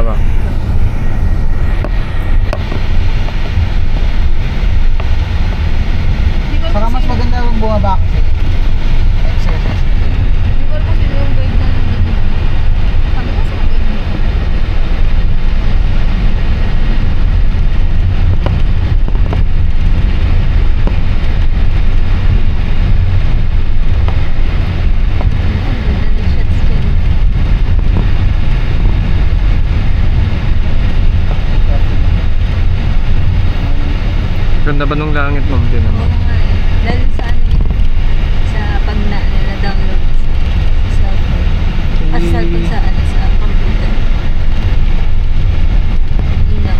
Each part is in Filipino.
Tama. Saka mas maganda yung bumaba kasi. Exercise. Hindi ko alam sino yung guide na nandito. Sabi ko sa guide mo. Ganda ba nung langit, ma'am? Din Oo naman. nga eh. Dahil sa ano yun, sa pag na-download sa cellphone. At sa cellphone sa ano, sa computer. Ilaw.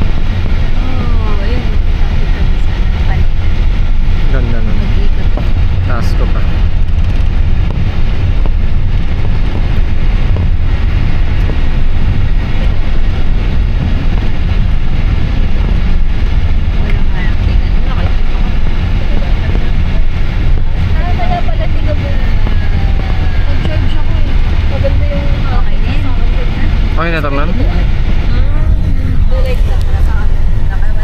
Oh, ayun. Tapos kami sa palitan. Ganda nun. Mag-ikot. Taas ko pa. Walang harap tingnan. Kaya pala tigabol. Nag-charge ako eh. Maganda yung Okay na yun. Okay na to, ma'am?